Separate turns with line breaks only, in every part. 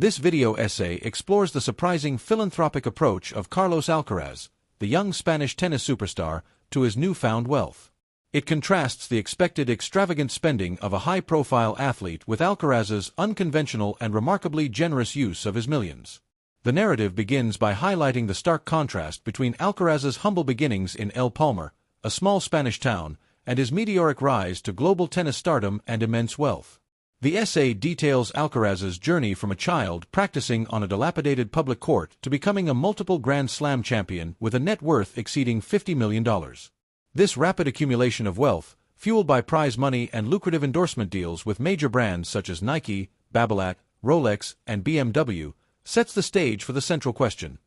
This video essay explores the surprising philanthropic approach of Carlos Alcaraz, the young Spanish tennis superstar, to his newfound wealth. It contrasts the expected extravagant spending of a high-profile athlete with Alcaraz's unconventional and remarkably generous use of his millions. The narrative begins by highlighting the stark contrast between Alcaraz's humble beginnings in El Palmar, a small Spanish town, and his meteoric rise to global tennis stardom and immense wealth. The essay details Alcaraz's journey from a child practicing on a dilapidated public court to becoming a multiple Grand Slam champion with a net worth exceeding $50 million. This rapid accumulation of wealth, fueled by prize money and lucrative endorsement deals with major brands such as Nike, Babolat, Rolex, and BMW, sets the stage for the central question: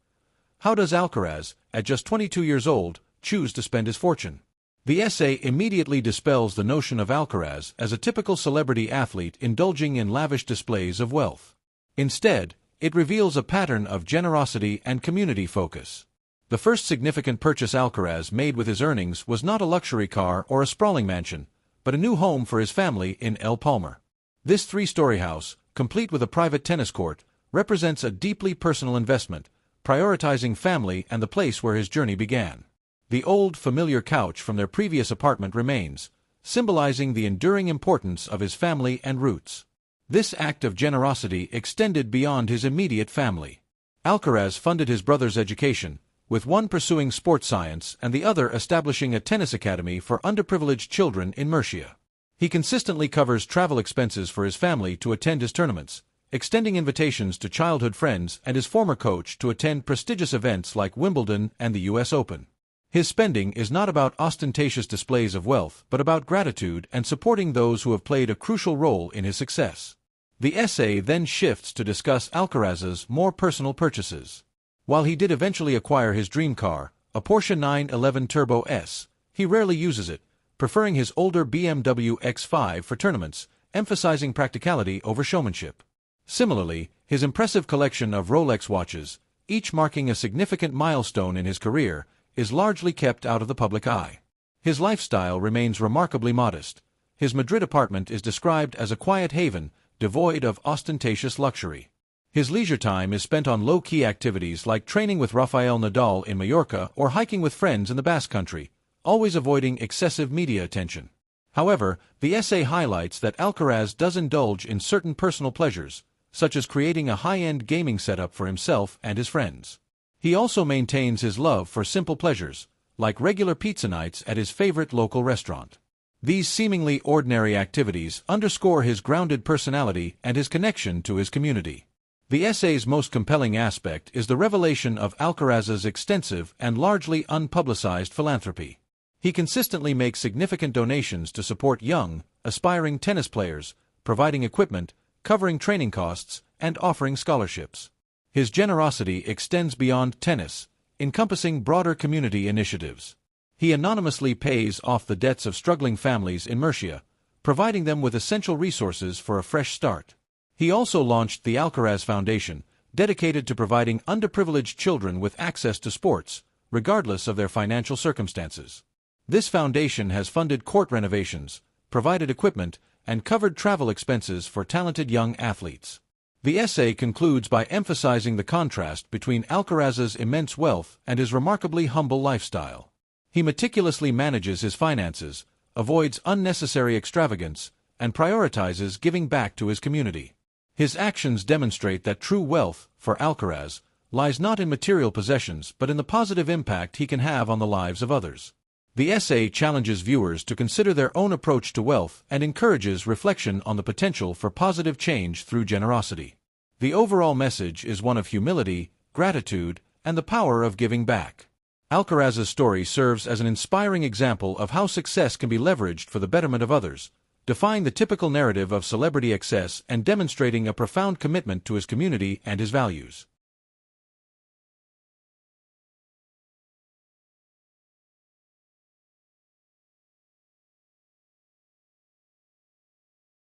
how does Alcaraz, at just 22 years old, choose to spend his fortune? The essay immediately dispels the notion of Alcaraz as a typical celebrity athlete indulging in lavish displays of wealth. Instead, it reveals a pattern of generosity and community focus. The first significant purchase Alcaraz made with his earnings was not a luxury car or a sprawling mansion, but a new home for his family in El Palmar. This three-story house, complete with a private tennis court, represents a deeply personal investment, prioritizing family and the place where his journey began. The old, familiar couch from their previous apartment remains, symbolizing the enduring importance of his family and roots. This act of generosity extended beyond his immediate family. Alcaraz funded his brother's education, with one pursuing sports science and the other establishing a tennis academy for underprivileged children in Murcia. He consistently covers travel expenses for his family to attend his tournaments, extending invitations to childhood friends and his former coach to attend prestigious events like Wimbledon and the US Open. His spending is not about ostentatious displays of wealth but about gratitude and supporting those who have played a crucial role in his success. The essay then shifts to discuss Alcaraz's more personal purchases. While he did eventually acquire his dream car, a Porsche 911 Turbo S, he rarely uses it, preferring his older BMW X5 for tournaments, emphasizing practicality over showmanship. Similarly, his impressive collection of Rolex watches, each marking a significant milestone in his career, is largely kept out of the public eye. His lifestyle remains remarkably modest. His Madrid apartment is described as a quiet haven, devoid of ostentatious luxury. His leisure time is spent on low-key activities like training with Rafael Nadal in Mallorca or hiking with friends in the Basque Country, always avoiding excessive media attention. However, the essay highlights that Alcaraz does indulge in certain personal pleasures, such as creating a high-end gaming setup for himself and his friends. He also maintains his love for simple pleasures, like regular pizza nights at his favorite local restaurant. These seemingly ordinary activities underscore his grounded personality and his connection to his community. The essay's most compelling aspect is the revelation of Alcaraz's extensive and largely unpublicized philanthropy. He consistently makes significant donations to support young, aspiring tennis players, providing equipment, covering training costs, and offering scholarships. His generosity extends beyond tennis, encompassing broader community initiatives. He anonymously pays off the debts of struggling families in Murcia, providing them with essential resources for a fresh start. He also launched the Alcaraz Foundation, dedicated to providing underprivileged children with access to sports, regardless of their financial circumstances. This foundation has funded court renovations, provided equipment, and covered travel expenses for talented young athletes. The essay concludes by emphasizing the contrast between Alcaraz's immense wealth and his remarkably humble lifestyle. He meticulously manages his finances, avoids unnecessary extravagance, and prioritizes giving back to his community. His actions demonstrate that true wealth, for Alcaraz, lies not in material possessions but in the positive impact he can have on the lives of others. The essay challenges viewers to consider their own approach to wealth and encourages reflection on the potential for positive change through generosity. The overall message is one of humility, gratitude, and the power of giving back. Alcaraz's story serves as an inspiring example of how success can be leveraged for the betterment of others, defying the typical narrative of celebrity excess and demonstrating a profound commitment to his community and his values.